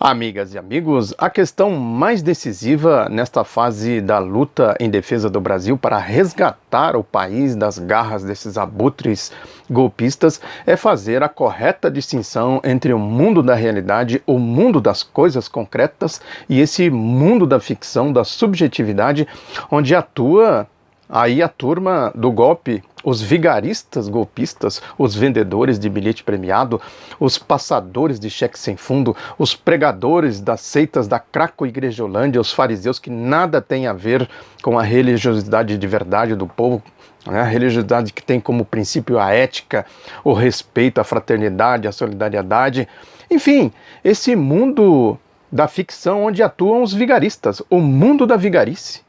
Amigas e amigos, a questão mais decisiva nesta fase da luta em defesa do Brasil para resgatar o país das garras desses abutres golpistas é fazer a correta distinção entre o mundo da realidade, o mundo das coisas concretas e esse mundo da ficção, da subjetividade, onde atua aí a turma do golpe, os vigaristas golpistas, os vendedores de bilhete premiado, os passadores de cheque sem fundo, os pregadores das seitas da Craco-Igrejolândia, os fariseus que nada tem a ver com a religiosidade de verdade do povo, né? A religiosidade que tem como princípio a ética, o respeito, a fraternidade, a solidariedade. Enfim, esse mundo da ficção onde atuam os vigaristas, o mundo da vigarice.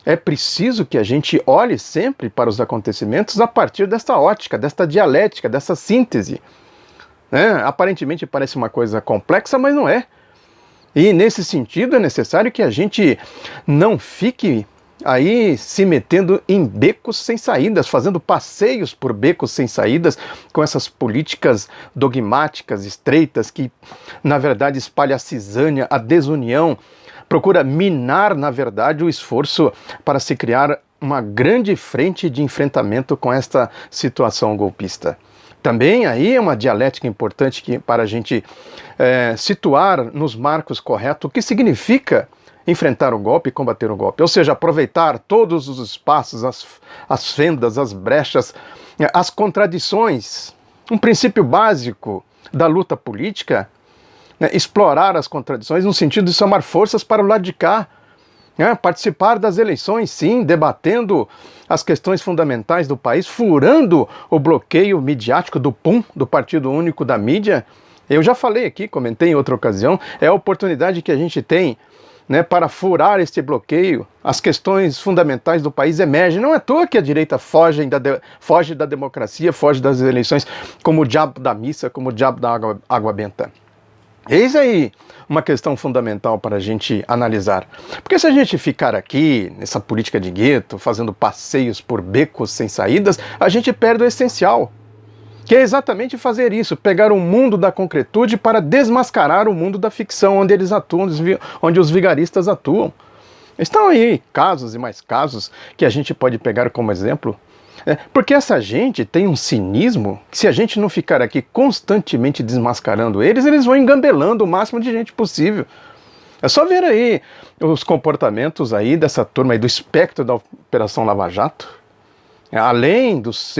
É preciso que a gente olhe sempre para os acontecimentos a partir desta ótica, desta dialética, dessa síntese. Aparentemente parece uma coisa complexa, mas não é. E nesse sentido é necessário que a gente não fique aí se metendo em becos sem saídas, fazendo passeios por becos sem saídas, com essas políticas dogmáticas, estreitas, que na verdade espalha a cisânia, a desunião, procura minar, na verdade, o esforço para se criar uma grande frente de enfrentamento com esta situação golpista. Também aí é uma dialética importante para a gente situar nos marcos corretos o que significa enfrentar o golpe e combater o golpe. Ou seja, aproveitar todos os espaços, as fendas, as brechas, as contradições. Um princípio básico da luta política, explorar as contradições no sentido de somar forças para o lado de cá, participar das eleições, sim, debatendo as questões fundamentais do país, furando o bloqueio midiático do PUM, do Partido Único da Mídia. Eu já falei aqui, comentei em outra ocasião, é a oportunidade que a gente tem para furar este bloqueio. As questões fundamentais do país emergem. Não é à toa que a direita foge da democracia, foge das eleições como o diabo da missa, como o diabo da água benta. Eis aí uma questão fundamental para a gente analisar. Porque se a gente ficar aqui, nessa política de gueto, fazendo passeios por becos sem saídas, a gente perde o essencial, que é exatamente fazer isso, pegar o mundo da concretude para desmascarar o mundo da ficção, onde eles atuam, onde os vigaristas atuam. Estão aí casos e mais casos que a gente pode pegar como exemplo. Porque essa gente tem um cinismo que, se a gente não ficar aqui constantemente desmascarando eles, eles vão engambelando o máximo de gente possível. É só ver aí os comportamentos aí dessa turma aí do espectro da Operação Lava Jato. Além dos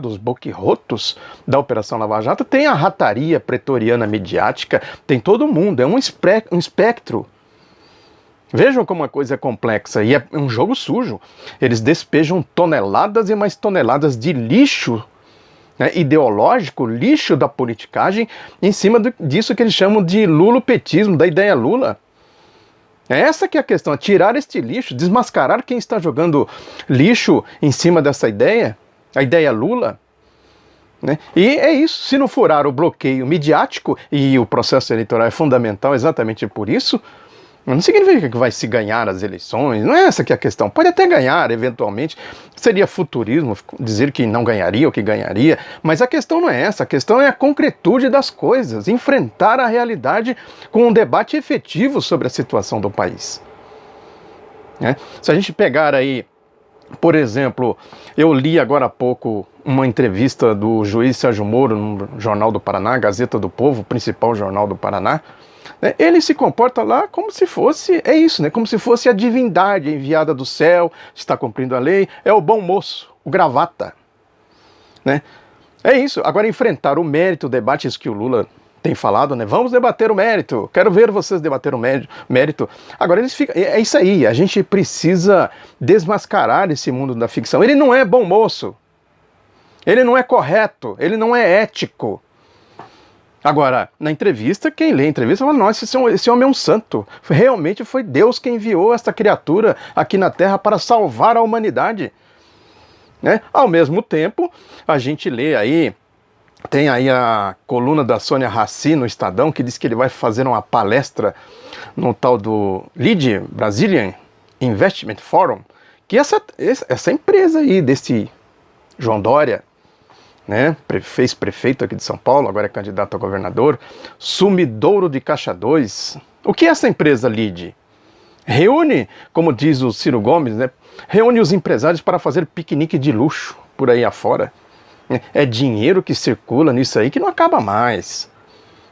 dos boquirrotos da Operação Lava Jato, tem a rataria pretoriana midiática, tem todo mundo, é um espectro. Vejam como a coisa é complexa, e é um jogo sujo. Eles despejam toneladas e mais toneladas de lixo ideológico, lixo da politicagem, em cima disso que eles chamam de lulopetismo, da ideia Lula. Essa que é a questão, tirar este lixo, desmascarar quem está jogando lixo em cima dessa ideia, a ideia Lula. E é isso, se não furar o bloqueio midiático, e o processo eleitoral é fundamental exatamente por isso, não significa que vai se ganhar as eleições, não é essa que é a questão. Pode até ganhar, eventualmente, seria futurismo dizer que não ganharia ou que ganharia, mas a questão não é essa, a questão é a concretude das coisas, enfrentar a realidade com um debate efetivo sobre a situação do país. Se a gente pegar aí, por exemplo, eu li agora há pouco uma entrevista do juiz Sérgio Moro no Jornal do Paraná, Gazeta do Povo, principal jornal do Paraná. Ele se comporta lá como se fosse, como se fosse a divindade enviada do céu, está cumprindo a lei, é o bom moço, o gravata. É isso, agora enfrentar o mérito, o debate, isso que o Lula tem falado, vamos debater o mérito, quero ver vocês debater o mérito. Agora eles ficam, é isso aí, a gente precisa desmascarar esse mundo da ficção. Ele não é bom moço, ele não é correto, ele não é ético. Agora, na entrevista, quem lê a entrevista fala, nossa, esse homem é um santo. Realmente foi Deus quem enviou esta criatura aqui na Terra para salvar a humanidade. Ao mesmo tempo, a gente lê aí, tem aí a coluna da Sônia Raci no Estadão, que diz que ele vai fazer uma palestra no tal do LID, Brazilian Investment Forum, que essa empresa aí desse João Dória, né, fez prefeito aqui de São Paulo, agora é candidato a governador, Sumidouro de Caixa 2. O que essa empresa lide? Reúne, como diz o Ciro Gomes, né, reúne os empresários para fazer piquenique de luxo por aí afora. É dinheiro que circula nisso aí que não acaba mais.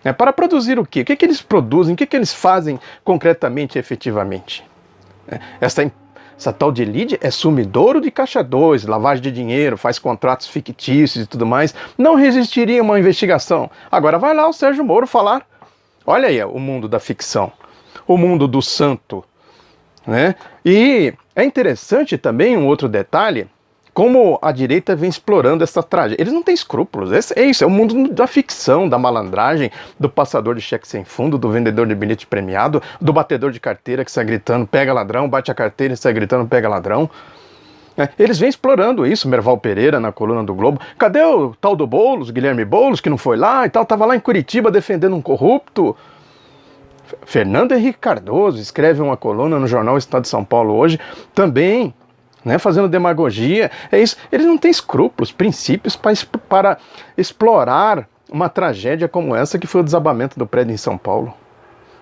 É para produzir o quê? O que eles produzem? O que eles fazem concretamente, efetivamente? Essa tal de Lídia é sumidouro de Caixa 2, lavagem de dinheiro, faz contratos fictícios e tudo mais. Não resistiria a uma investigação. Agora vai lá o Sérgio Moro falar. Olha aí o mundo da ficção, o mundo do santo, né? E é interessante também um outro detalhe, como a direita vem explorando essa tragédia. Eles não têm escrúpulos, é isso, é o mundo da ficção, da malandragem, do passador de cheque sem fundo, do vendedor de bilhete premiado, do batedor de carteira que sai gritando, pega ladrão, bate a carteira e sai gritando, pega ladrão. Eles vêm explorando isso, Merval Pereira na coluna do Globo. Cadê o tal do Boulos, Guilherme Boulos, que não foi lá e tal, estava lá em Curitiba defendendo um corrupto. Fernando Henrique Cardoso escreve uma coluna no jornal Estado de São Paulo hoje, também, né, fazendo demagogia. É isso, eles não têm escrúpulos, princípios para explorar uma tragédia como essa que foi o desabamento do prédio em São Paulo.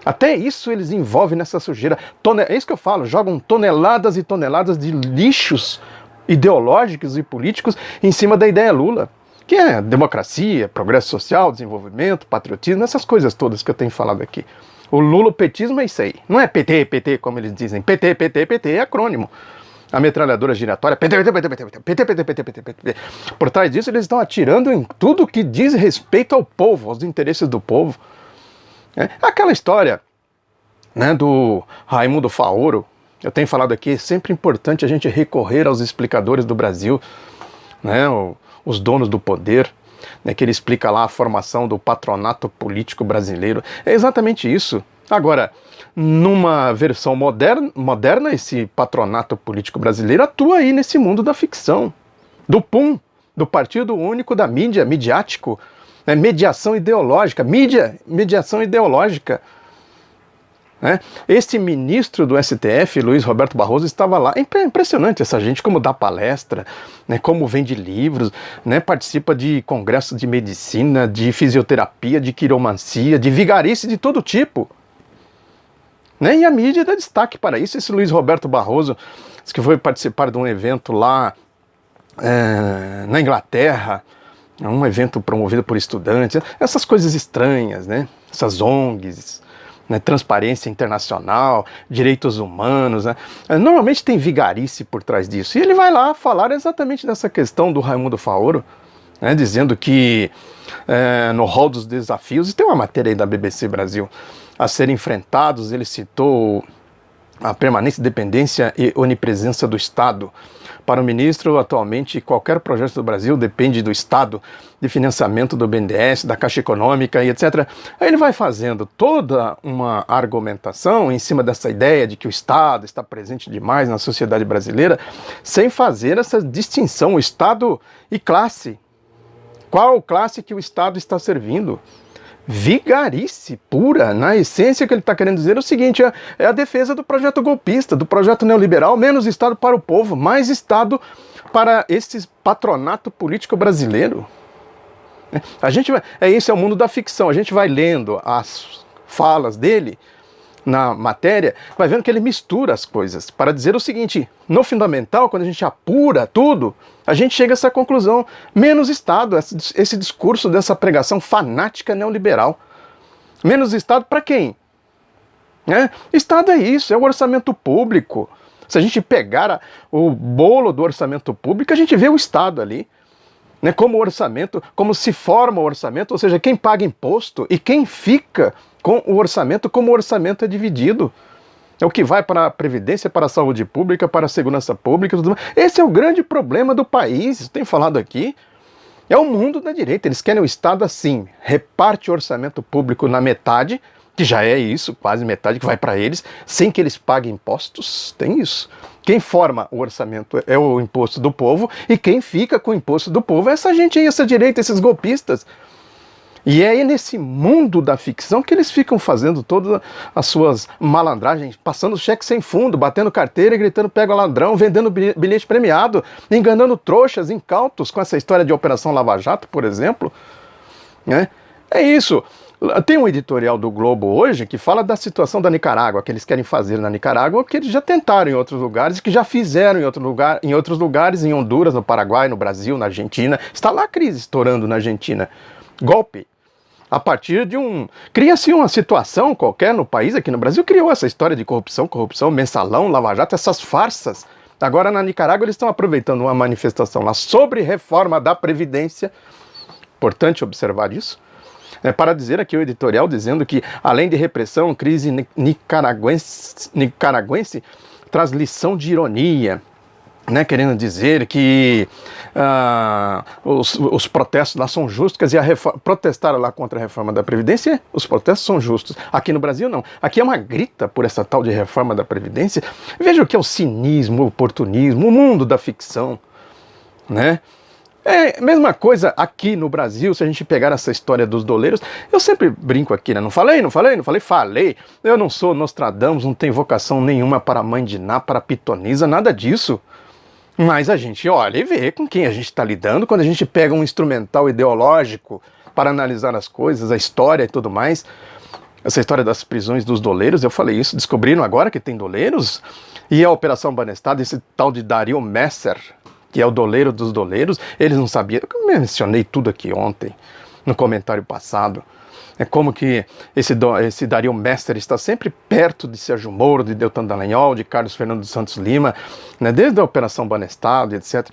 Até isso eles envolvem nessa sujeira. É isso que eu falo, jogam toneladas e toneladas de lixos ideológicos e políticos em cima da ideia Lula, que é democracia, progresso social, desenvolvimento, patriotismo, essas coisas todas que eu tenho falado aqui. O lulopetismo é isso aí. Não é PT, PT, como eles dizem. PT, PT, PT é acrônimo. A metralhadora giratória, PT, PT, PT, PT, PT, PT, PT, PT, PT, PT. Por trás disso, eles estão atirando em tudo que diz respeito ao povo, aos interesses do povo. Aquela história, né, do Raimundo Faoro, eu tenho falado aqui, é sempre importante a gente recorrer aos explicadores do Brasil, né, os donos do poder, né, que ele explica lá a formação do patronato político brasileiro. É exatamente isso. Agora, numa versão moderna, esse patronato político brasileiro atua aí nesse mundo da ficção, do PUM, do Partido Único da Mídia, midiático, né, mediação ideológica, mediação ideológica. Né? Este ministro do STF, Luiz Roberto Barroso, estava lá. É impressionante essa gente, como dá palestra, né, como vende livros, né, participa de congressos de medicina, de fisioterapia, de quiromancia, de vigarice de todo tipo. Né? E a mídia dá destaque para isso. Esse Luiz Roberto Barroso, que foi participar de um evento lá na Inglaterra, um evento promovido por estudantes, essas coisas estranhas, né? Essas ONGs, né? Transparência internacional, direitos humanos, né? Normalmente tem vigarice por trás disso. E ele vai lá falar exatamente dessa questão do Raimundo Faoro, né? Dizendo que no rol dos desafios, e tem uma matéria aí da BBC Brasil, a serem enfrentados, ele citou a permanência, dependência e onipresença do Estado. Para o ministro, atualmente, qualquer projeto do Brasil depende do Estado, de financiamento do BNDES, da Caixa Econômica e etc. Aí ele vai fazendo toda uma argumentação em cima dessa ideia de que o Estado está presente demais na sociedade brasileira, sem fazer essa distinção, Estado e classe. Qual classe que o Estado está servindo? Vigarice pura, na essência que ele está querendo dizer é o seguinte, é a defesa do projeto golpista, do projeto neoliberal, menos Estado para o povo, mais Estado para esse patronato político brasileiro. Esse é o mundo da ficção, a gente vai lendo as falas dele na matéria, vai vendo que ele mistura as coisas para dizer o seguinte, no fundamental, quando a gente apura tudo, a gente chega a essa conclusão, menos Estado, esse discurso dessa pregação fanática neoliberal. Menos Estado para quem? Estado é isso, é o orçamento público. Se a gente pegar o bolo do orçamento público, a gente vê o Estado ali. Né, como orçamento, como se forma o orçamento, ou seja, quem paga imposto e quem fica com o orçamento, como o orçamento é dividido. É o que vai para a Previdência, para a Saúde Pública, para a Segurança Pública, tudo mais. Esse é o grande problema do país, eu tenho falado aqui. É o mundo da direita, eles querem o Estado assim, reparte o orçamento público na metade, que já é isso, quase metade que vai para eles, sem que eles paguem impostos, tem isso. Quem forma o orçamento é o imposto do povo, e quem fica com o imposto do povo é essa gente aí, essa direita, esses golpistas. E é nesse mundo da ficção que eles ficam fazendo todas as suas malandragens, passando cheque sem fundo, batendo carteira e gritando pega ladrão, vendendo bilhete premiado, enganando trouxas, incautos, com essa história de Operação Lava Jato, por exemplo. Né? É isso. Tem um editorial do Globo hoje que fala da situação da Nicarágua, que eles querem fazer na Nicarágua, que eles já tentaram em outros lugares, que já fizeram em outros lugares, em Honduras, no Paraguai, no Brasil, na Argentina. Está lá a crise estourando na Argentina. Golpe. A partir de cria-se uma situação qualquer no país, aqui no Brasil, criou essa história de corrupção, mensalão, lava-jato, essas farsas. Agora na Nicarágua eles estão aproveitando uma manifestação lá sobre reforma da Previdência, importante observar isso, para dizer aqui o editorial dizendo que, além de repressão, crise nicaragüense traz lição de ironia, né, querendo dizer que os protestos lá são justos, e protestaram lá contra a reforma da Previdência, os protestos são justos. Aqui no Brasil não. Aqui é uma grita por essa tal de reforma da Previdência. Veja o que é o cinismo, o oportunismo, o mundo da ficção, né? É a mesma coisa aqui no Brasil, se a gente pegar essa história dos doleiros, eu sempre brinco aqui, né? Não falei. Eu não sou Nostradamus, não tenho vocação nenhuma para mãe de Ná, para pitonisa, nada disso. Mas a gente olha e vê com quem a gente está lidando quando a gente pega um instrumental ideológico para analisar as coisas, a história e tudo mais. Essa história das prisões dos doleiros, eu falei isso, descobriram agora que tem doleiros? E a Operação Banestado, esse tal de Dario Messer, que é o doleiro dos doleiros, eles não sabiam. Eu mencionei tudo aqui ontem, no comentário passado. É como que esse Dario Messer está sempre perto de Sérgio Moro, de Deltan Dallagnol, de Carlos Fernando dos Santos Lima, né, desde a Operação Banestado, etc.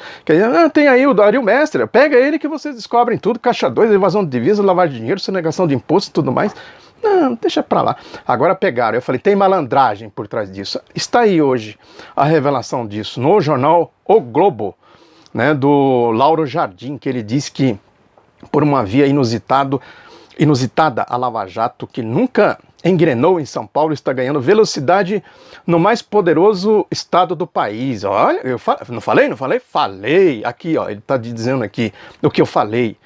Tem aí o Dario Messer, pega ele que vocês descobrem tudo, Caixa 2, evasão de divisas, lavagem de dinheiro, sonegação de impostos e tudo mais. Não, deixa pra lá. Agora pegaram, eu falei, tem malandragem por trás disso. Está aí hoje a revelação disso no jornal O Globo, né, do Lauro Jardim, que ele diz que por uma via inusitada, a Lava Jato, que nunca engrenou em São Paulo, está ganhando velocidade no mais poderoso estado do país. Olha, eu não falei? Falei. Aqui, ó, ele está dizendo aqui o que eu falei.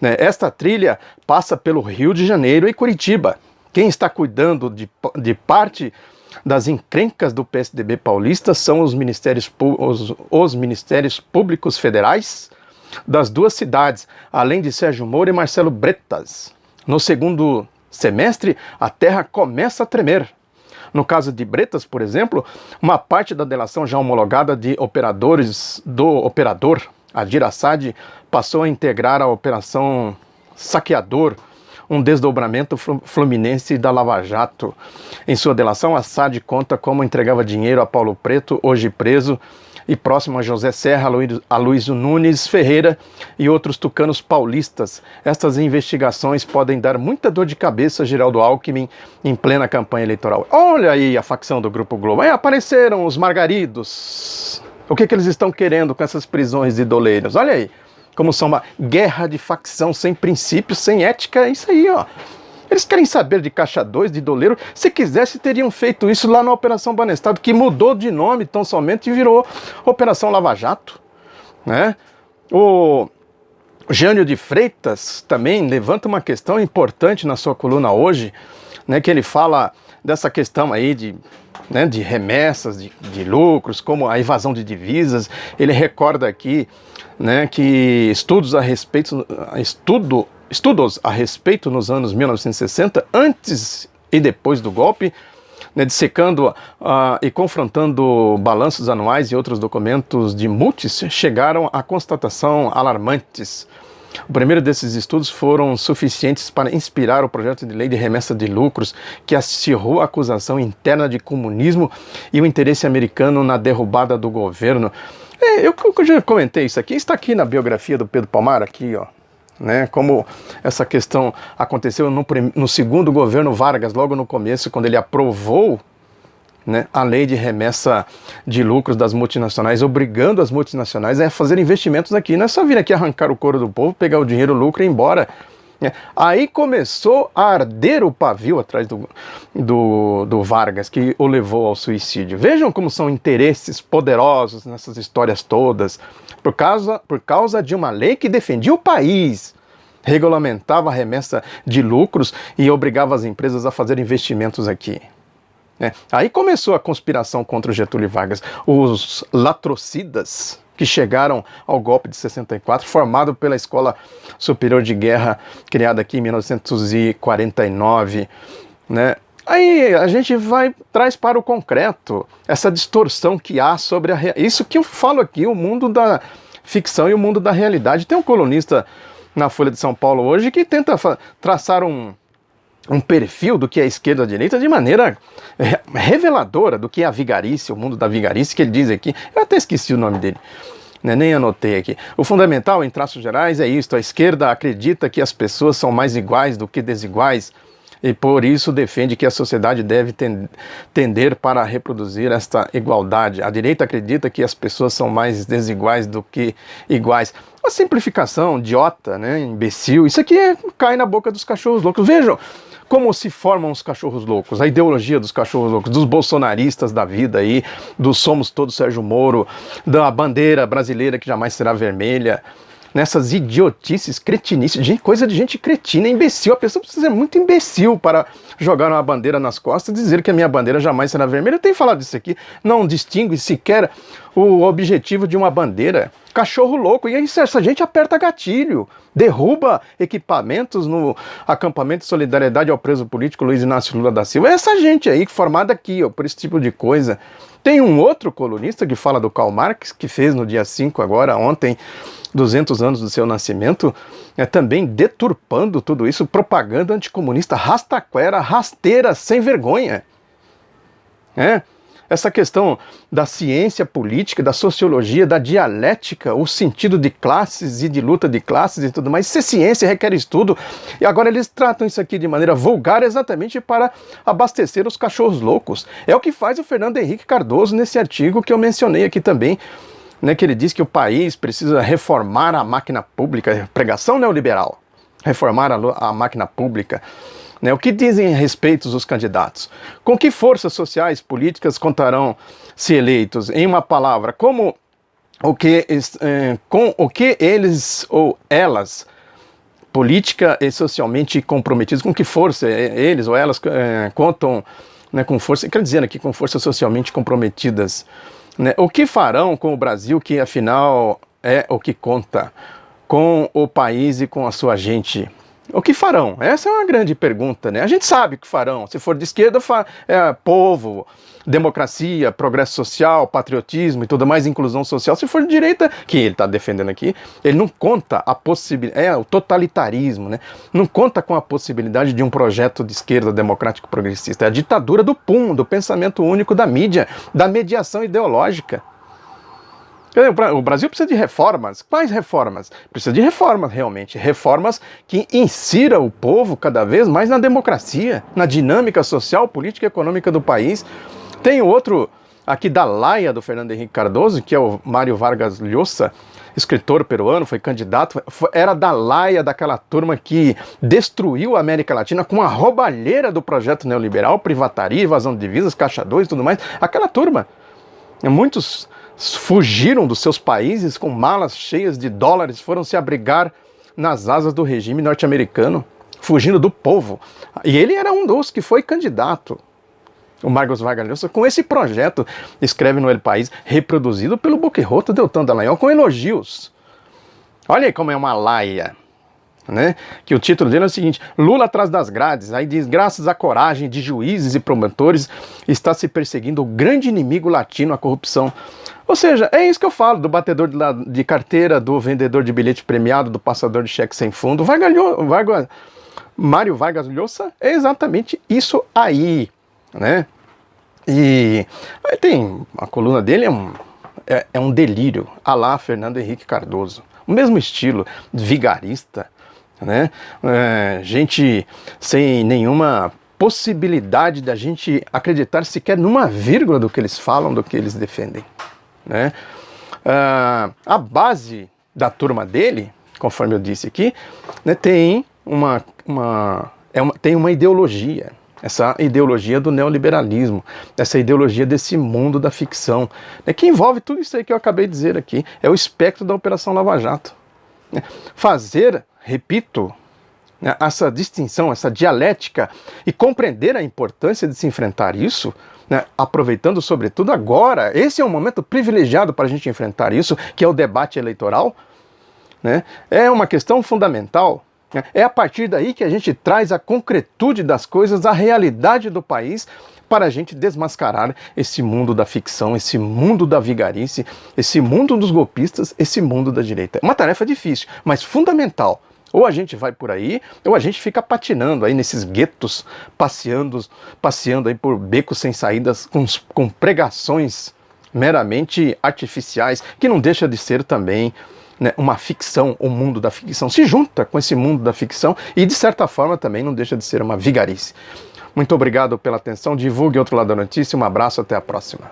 Né? Esta trilha passa pelo Rio de Janeiro e Curitiba. Quem está cuidando de parte das encrencas do PSDB paulista são os ministérios públicos federais das duas cidades, além de Sérgio Moro e Marcelo Bretas. No segundo semestre, a terra começa a tremer. No caso de Bretas, por exemplo, uma parte da delação já homologada de operadores do operador, Adir Assad, passou a integrar a Operação Saqueador, um desdobramento fluminense da Lava Jato. Em sua delação, Assad conta como entregava dinheiro a Paulo Preto, hoje preso, e próximo a José Serra, Aloysio Nunes Ferreira e outros tucanos paulistas. Estas investigações podem dar muita dor de cabeça a Geraldo Alckmin em plena campanha eleitoral. Olha aí a facção do Grupo Globo. Aí apareceram os margaridos. O que eles estão querendo com essas prisões de doleiros? Olha aí, como são uma guerra de facção sem princípios, sem ética. É isso aí, ó. Eles querem saber de Caixa 2, de doleiro. Se quisesse, teriam feito isso lá na Operação Banestado, que mudou de nome tão somente e virou Operação Lava Jato. Né? O Jânio de Freitas também levanta uma questão importante na sua coluna hoje, né, que ele fala dessa questão aí de remessas, de lucros, como a evasão de divisas. Ele recorda aqui, né, que estudos a respeito nos anos 1960, antes e depois do golpe, né, dissecando e confrontando balanços anuais e outros documentos de multis, chegaram a constatação alarmantes. O primeiro desses estudos foram suficientes para inspirar o projeto de lei de remessa de lucros, que acirrou a acusação interna de comunismo e o interesse americano na derrubada do governo. Eu já comentei isso aqui, está aqui na biografia do Pedro Palmar, aqui, ó. Né, como essa questão aconteceu no segundo governo Vargas, logo no começo, quando ele aprovou, né, a lei de remessa de lucros das multinacionais, obrigando as multinacionais a fazer investimentos aqui. Não é só vir aqui arrancar o couro do povo, pegar o dinheiro, o lucro e ir embora. Aí começou a arder o pavio atrás do Vargas, que o levou ao suicídio. Vejam como são interesses poderosos nessas histórias todas, por causa de uma lei que defendia o país, regulamentava a remessa de lucros e obrigava as empresas a fazer investimentos aqui. Aí começou a conspiração contra o Getúlio Vargas. Os latrocidas que chegaram ao golpe de 64, formado pela Escola Superior de Guerra, criada aqui em 1949, né? Aí a gente traz para o concreto essa distorção que há sobre isso que eu falo aqui, o mundo da ficção e o mundo da realidade. Tem um colunista na Folha de São Paulo hoje que tenta traçar um perfil do que é esquerda e direita de maneira reveladora do que é a vigarice, o mundo da vigarice, que ele diz aqui. Eu até esqueci o nome dele, né? Nem anotei aqui. O fundamental, em traços gerais, é isto: a esquerda acredita que as pessoas são mais iguais do que desiguais e por isso defende que a sociedade deve tender para reproduzir esta igualdade. A direita acredita que as pessoas são mais desiguais do que iguais. Uma simplificação idiota, né? Imbecil. Isso aqui cai na boca dos cachorros loucos. Vejam como se formam os cachorros loucos, a ideologia dos cachorros loucos, dos bolsonaristas da vida aí, dos somos todos Sérgio Moro, da bandeira brasileira que jamais será vermelha, nessas idiotices, cretinices, coisa de gente cretina, imbecil. A pessoa precisa ser muito imbecil para jogar uma bandeira nas costas e dizer que a minha bandeira jamais será vermelha. Eu tenho falado isso aqui, não distingue sequer o objetivo de uma bandeira. Cachorro louco. E aí essa gente aperta gatilho, derruba equipamentos no acampamento de solidariedade ao preso político Luiz Inácio Lula da Silva. É essa gente aí, formada aqui, ó, por esse tipo de coisa. Tem um outro colunista que fala do Karl Marx, que fez no dia 5 agora, ontem, 200 anos do seu nascimento, também deturpando tudo isso, propaganda anticomunista, rastaquera, rasteira, sem vergonha. Essa questão da ciência política, da sociologia, da dialética, o sentido de classes e de luta de classes e tudo mais, isso é ciência, requer estudo, e agora eles tratam isso aqui de maneira vulgar exatamente para abastecer os cachorros loucos. É o que faz o Fernando Henrique Cardoso nesse artigo que eu mencionei aqui também, né, que ele diz que o país precisa reformar a máquina pública, pregação neoliberal, reformar a máquina pública. O que dizem a respeito os candidatos? Com que forças sociais, políticas contarão se eleitos? Em uma palavra, com o que eles ou elas, política e socialmente comprometidos, com que força eles ou elas contam, né, com força, quer dizer aqui, com forças socialmente comprometidas, né? O que farão com o Brasil, que afinal é o que conta, com o país e com a sua gente? O que farão? Essa é uma grande pergunta, né? A gente sabe o que farão. Se for de esquerda, povo, democracia, progresso social, patriotismo e tudo mais, inclusão social. Se for de direita, que ele está defendendo aqui, ele não conta a possibilidade, o totalitarismo, né? Não conta com a possibilidade de um projeto de esquerda democrático progressista. É a ditadura do PUM, do pensamento único da mídia, da mediação ideológica. O Brasil precisa de reformas. Quais reformas? Precisa de reformas, realmente. Reformas que insiram o povo cada vez mais na democracia, na dinâmica social, política e econômica do país. Tem outro aqui da laia do Fernando Henrique Cardoso, que é o Mário Vargas Llosa, escritor peruano, foi candidato, era da laia daquela turma que destruiu a América Latina com a roubalheira do projeto neoliberal, privataria, evasão de divisas, caixa 2 e tudo mais. Aquela turma, muitos fugiram dos seus países com malas cheias de dólares, foram se abrigar nas asas do regime norte-americano, fugindo do povo. E ele era um dos que foi candidato, o Marcos Vargas Llosa, com esse projeto, escreve no El País, reproduzido pelo boquirroto Deltan Dallagnol, com elogios. Olha aí como é uma laia, né? Que o título dele é o seguinte: Lula atrás das grades. Aí diz: graças à coragem de juízes e promotores, está se perseguindo o grande inimigo latino, a corrupção. Ou seja, é isso que eu falo do batedor de carteira, do vendedor de bilhete premiado, do passador de cheque sem fundo. Mário Vargas Llosa é exatamente isso aí, né? E aí tem a coluna dele, é um delírio, à lá Fernando Henrique Cardoso. O mesmo estilo, vigarista, né? Gente sem nenhuma possibilidade da gente acreditar sequer numa vírgula do que eles falam, do que eles defendem, né? A base da turma dele, conforme eu disse aqui, né, tem uma ideologia, essa ideologia do neoliberalismo, essa ideologia desse mundo da ficção, né, que envolve tudo isso aí que eu acabei de dizer aqui, é o espectro da Operação Lava Jato. Fazer repito, né, essa distinção, essa dialética e compreender a importância de se enfrentar isso, né, aproveitando sobretudo agora, esse é um momento privilegiado para a gente enfrentar isso, que é o debate eleitoral, né, é uma questão fundamental. É a partir daí que a gente traz a concretude das coisas, a realidade do país, para a gente desmascarar esse mundo da ficção, esse mundo da vigarice, esse mundo dos golpistas, esse mundo da direita. É uma tarefa difícil, mas fundamental. Ou a gente vai por aí, ou a gente fica patinando aí nesses guetos, passeando aí por becos sem saídas, com pregações meramente artificiais, que não deixa de ser também, né, uma ficção, o mundo da ficção. Se junta com esse mundo da ficção e, de certa forma, também não deixa de ser uma vigarice. Muito obrigado pela atenção, divulgue Outro Lado da Notícia, um abraço, até a próxima.